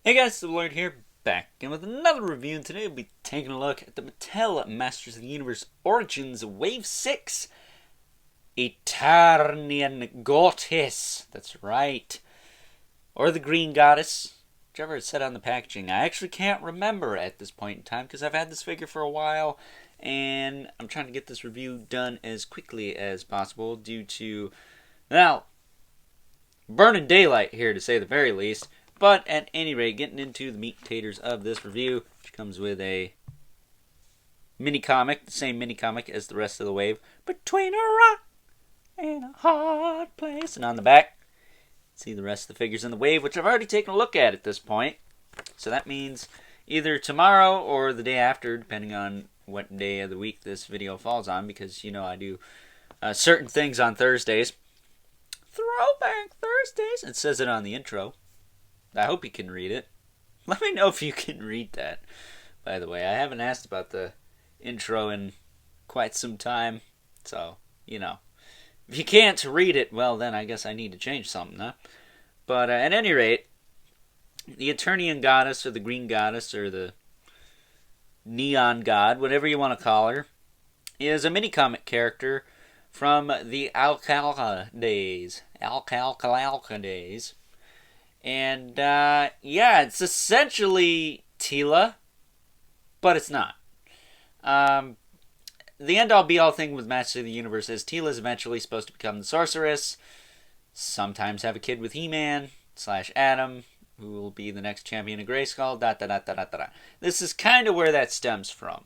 Hey guys, it's Lord here, back again with another review, and today we'll be taking a look at the Mattel Masters of the Universe Origins Wave 6 Eternian Goddess. That's right. Or the Green Goddess, whichever it said on the packaging. I actually can't remember at this point in time because I've had this figure for a while, and I'm trying to get this review done as quickly as possible due to, well, burning daylight here to say the very least. But at any rate, getting into the meat taters of this review, which comes with a mini comic, the same mini comic as the rest of the wave, Between a Rock and a Hard Place. And on the back, see the rest of the figures in the wave, which I've already taken a look at this point. So that means either tomorrow or the day after, depending on what day of the week this video falls on, because, you know, I do certain things on Thursdays. Throwback Thursdays! It says it on the intro. I hope you can read it. Let me know if you can read that, by the way. I haven't asked about the intro in quite some time, so, you know. If you can't read it, well, then I guess I need to change something, huh? But at any rate, the Eternian Goddess, or the Green Goddess, or the Neon God, whatever you want to call her, is a mini-comic character from the Alcalca days. Alcalca days. And, yeah, it's essentially Teela, but it's not. The end-all be-all thing with Masters of the Universe is Teela is eventually supposed to become the Sorceress, sometimes have a kid with He-Man, / Adam, who will be the next champion of Grayskull, This is kind of where that stems from.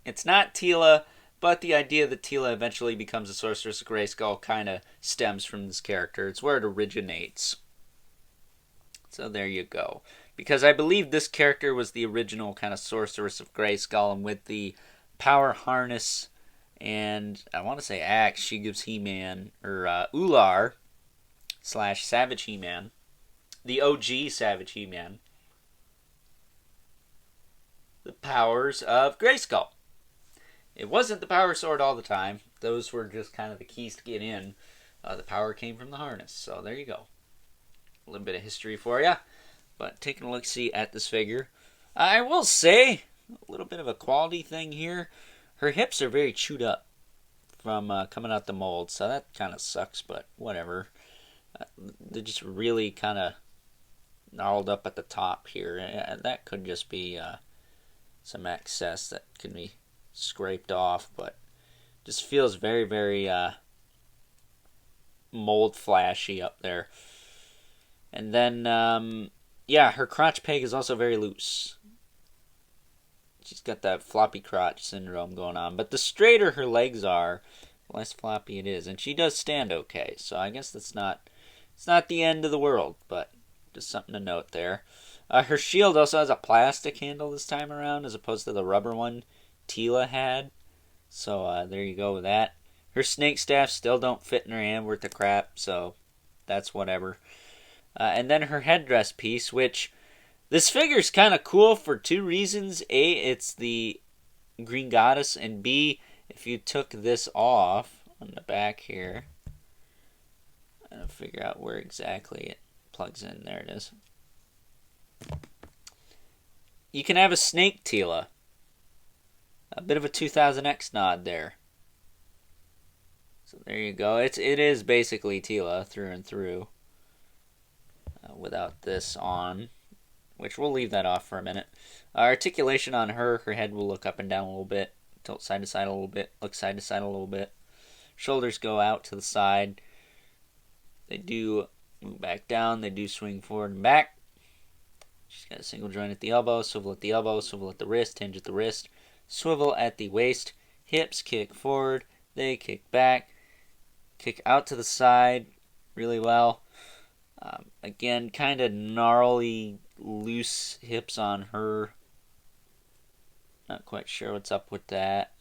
It's not Teela, but the idea that Teela eventually becomes a Sorceress of Grayskull kind of stems from this character. It's where it originates. So there you go. Because I believe this character was the original kind of Sorceress of Grayskull, and with the power harness and, I want to say axe, she gives He-Man, or Ular / Savage He-Man, the OG Savage He-Man, the powers of Grayskull. It wasn't the power sword all the time. Those were just kind of the keys to get in. The power came from the harness. So there you go. A little bit of history for you. But taking a look-see at this figure, I will say, a little bit of a quality thing here. Her hips are very chewed up from coming out the mold, so that kind of sucks, but whatever. They're just really kind of gnarled up at the top here. That could just be some excess that can be scraped off, but just feels very, very mold flashy up there. And then, yeah, her crotch peg is also very loose. She's got that floppy crotch syndrome going on. But the straighter her legs are, the less floppy it is. And she does stand okay. So I guess it's not the end of the world, but just something to note there. Her shield also has a plastic handle this time around, as opposed to the rubber one Teela had. So there you go with that. Her snake staff still don't fit in her hand worth of crap, so that's whatever. And then her headdress piece, which this figure is kind of cool for two reasons. A, it's the Green Goddess, and B, if you took this off on the back here, I'm going to figure out where exactly it plugs in. There it is. You can have a snake Teela. A bit of a 2000X nod there. So there you go. It is basically Teela through and through. Without this on, which we'll leave that off for a minute. Articulation on her head will look up and down a little bit, tilt side to side a little bit, look side to side a little bit. Shoulders go out to the side. They do move back down, they do swing forward and back. She's got a single joint at the elbow, swivel at the elbow, swivel at the wrist, hinge at the wrist, swivel at the waist. Hips kick forward, they kick back, kick out to the side really well. Again, kind of gnarly, loose hips on her. Not quite sure what's up with that.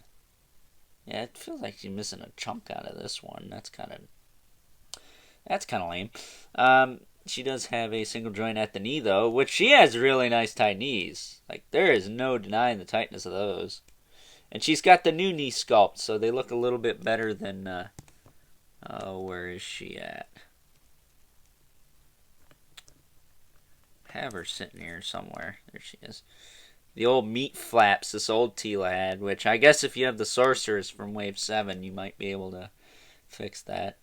Yeah, it feels like she's missing a chunk out of this one. That's kind of lame. She does have a single joint at the knee, though, which she has really nice tight knees. Like, there is no denying the tightness of those. And she's got the new knee sculpt, so they look a little bit better than, where is she at? have her sitting here somewhere. There she is. The old meat flaps this old Tila had, which I guess if you have the Sorceress from Wave 7, you might be able to fix that.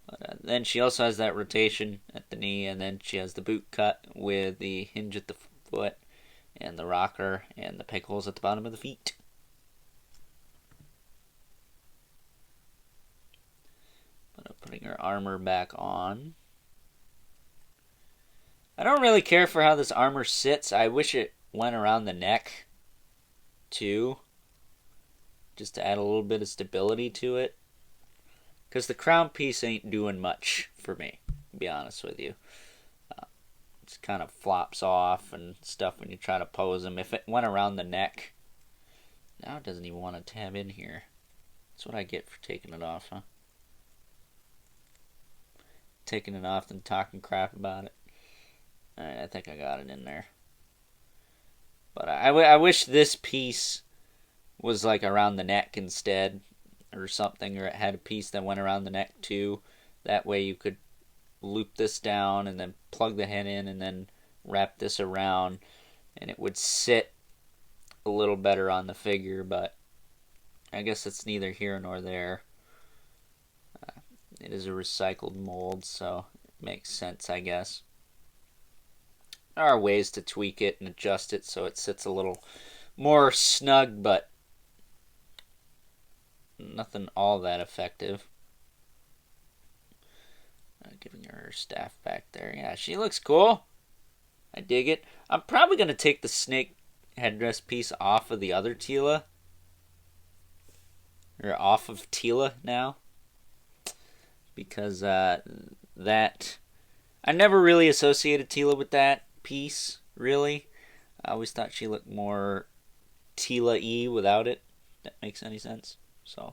But then she also has that rotation at the knee, and then she has the boot cut with the hinge at the foot, and the rocker, and the peg holes at the bottom of the feet. But putting her armor back on. I don't really care for how this armor sits. I wish it went around the neck, too. Just to add a little bit of stability to it. Because the crown piece ain't doing much for me, to be honest with you. It kind of flops off and stuff when you try to pose them. If it went around the neck, now it doesn't even want to tab in here. That's what I get for taking it off, huh? Taking it off and talking crap about it. Alright, I think I got it in there. But I wish this piece was like around the neck instead, or something, or it had a piece that went around the neck too. That way you could loop this down and then plug the head in and then wrap this around, and it would sit a little better on the figure, but I guess it's neither here nor there. It is a recycled mold, so it makes sense, I guess. There are ways to tweak it and adjust it so it sits a little more snug, but nothing all that effective. Giving her staff back there. Yeah, she looks cool. I dig it. I'm probably going to take the snake headdress piece off of the other Tila. Or off of Tila now. Because that... I never really associated Tila with that piece, really. I always thought she looked more Tila-y without it. If that makes any sense. So,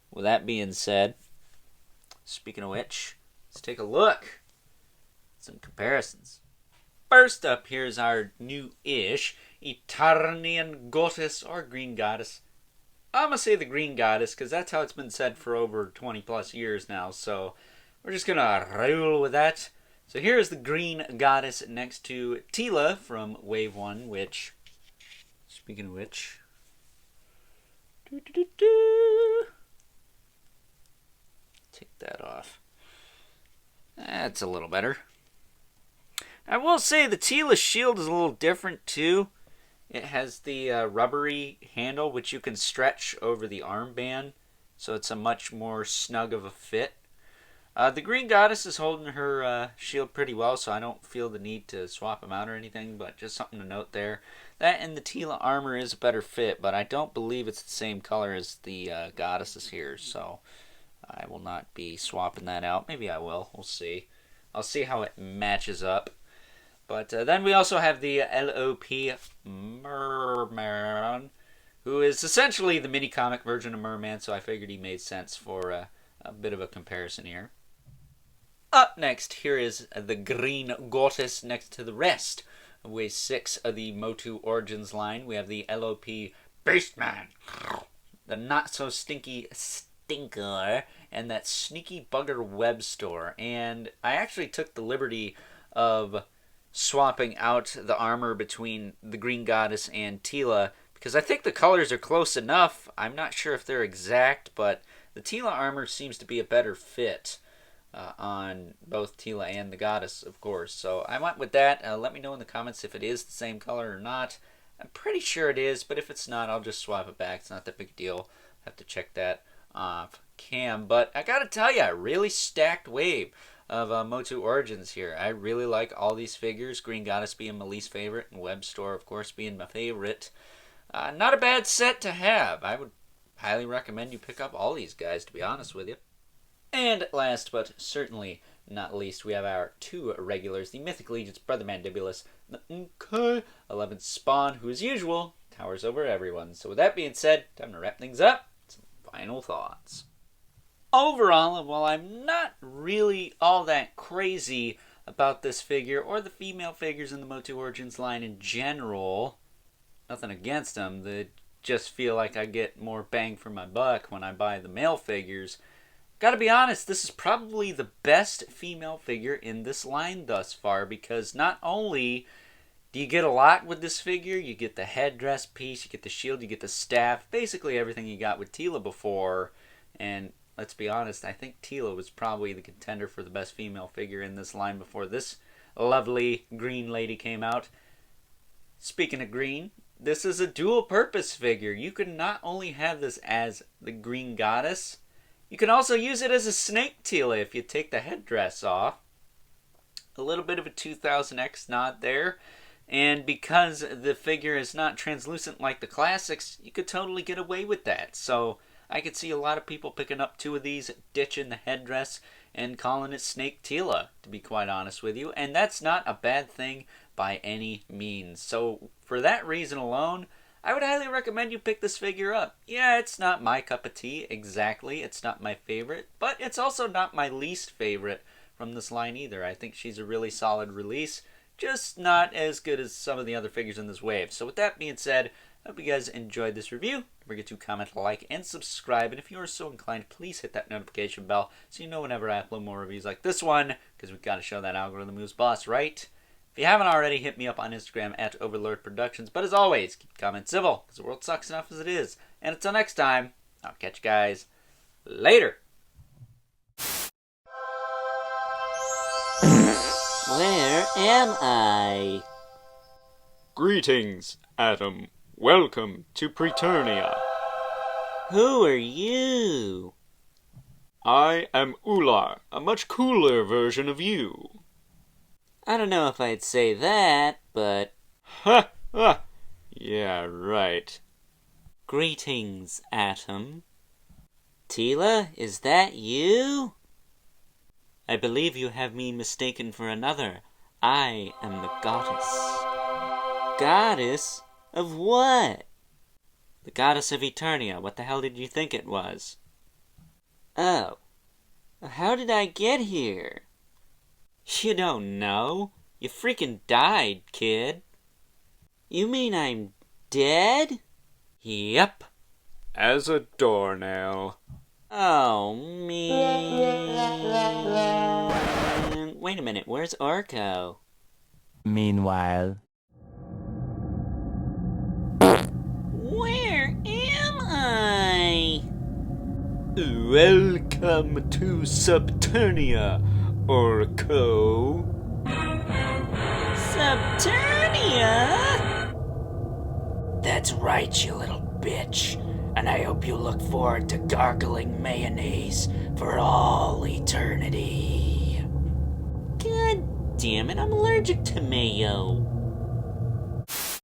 with that being said, speaking of which, let's take a look at some comparisons. First up, here's our new-ish Eternian goddess or green goddess. I'm going to say the green goddess because that's how it's been said for over 20 plus years now. So we're just going to roll with that. So here's the green goddess next to Tila from Wave 1, which, speaking of which, take that off. That's a little better. I will say the Tila shield is a little different too. It has the rubbery handle which you can stretch over the armband, so it's a much more snug of a fit. The green goddess is holding her shield pretty well, so I don't feel the need to swap them out or anything, but just something to note there. That and the Tila armor is a better fit, but I don't believe it's the same color as the goddesses here, so I will not be swapping that out. Maybe I will. We'll see. I'll see how it matches up. But then we also have the LOP Merman, who is essentially the mini-comic version of Merman, so I figured he made sense for a bit of a comparison here. Up next, here is the green goddess next to the rest of Wave 6 of the MOTU Origins line. We have the LOP Beastman, the not-so-stinky stinker, and that sneaky bugger web store. And I actually took the liberty of swapping out the armor between the green goddess and Tila because I think the colors are close enough. I'm not sure if they're exact, but the Tila armor seems to be a better fit on both Tila and the goddess, of course. So I went with that. Let me know in the comments if it is the same color or not. I'm pretty sure it is, but if it's not, I'll just swap it back. It's not that big a deal. I have to check that off cam. But I gotta tell you, really stacked wave of MOTU Origins here. I really like all these figures. Green Goddess being my least favorite, and Web Store, of course, being my favorite. Not a bad set to have. I would highly recommend you pick up all these guys, to be honest with you. And last but certainly not least, we have our two regulars, the Mythic Legion's Brother Mandibulus, the 11th Spawn, who as usual, towers over everyone. So with that being said, time to wrap things up. Some final thoughts. Overall, while I'm not really all that crazy about this figure, or the female figures in the MOTU Origins line in general, nothing against them, they just feel like I get more bang for my buck when I buy the male figures. Gotta be honest, this is probably the best female figure in this line thus far, because not only do you get a lot with this figure, you get the headdress piece, you get the shield, you get the staff, basically everything you got with Teela before. And let's be honest, I think Teela was probably the contender for the best female figure in this line before this lovely green lady came out. Speaking of green, this is a dual purpose figure. You can not only have this as the green goddess, you can also use it as a snake Teela if you take the headdress off. A little bit of a 2000X nod there. And because the figure is not translucent like the classics, you could totally get away with that. So I could see a lot of people picking up 2 of these, ditching the headdress, and calling it Snake Teela, to be quite honest with you. And that's not a bad thing by any means. So for that reason alone, I would highly recommend you pick this figure up. Yeah, it's not my cup of tea, exactly. It's not my favorite, but it's also not my least favorite from this line either. I think she's a really solid release, just not as good as some of the other figures in this wave. So with that being said, I hope you guys enjoyed this review. Don't forget to comment, like, and subscribe. And if you are so inclined, please hit that notification bell so you know whenever I upload more reviews like this one, because we've got to show that algorithm who's boss, right? If you haven't already, hit me up on Instagram at Overlord Productions. But as always, keep comments civil, because the world sucks enough as it is. And until next time, I'll catch you guys later. Where am I? Greetings, Adam. Welcome to Preternia. Who are you? I am Ular, a much cooler version of you. I don't know if I'd say that, but... Ha! Ha! Yeah, right. Greetings, Atom. Teela, is that you? I believe you have me mistaken for another. I am the goddess. Goddess? Of what? The goddess of Eternia. What the hell did you think it was? Oh. How did I get here? You don't know. You freaking died, kid. You mean I'm dead? Yep. As a doornail. Oh, man. Wait a minute, where's Orko? Meanwhile. Where am I? Welcome to Subternia, Orko. Subternia? That's right, you little bitch. And I hope you look forward to gargling mayonnaise for all eternity. God damn it, I'm allergic to mayo.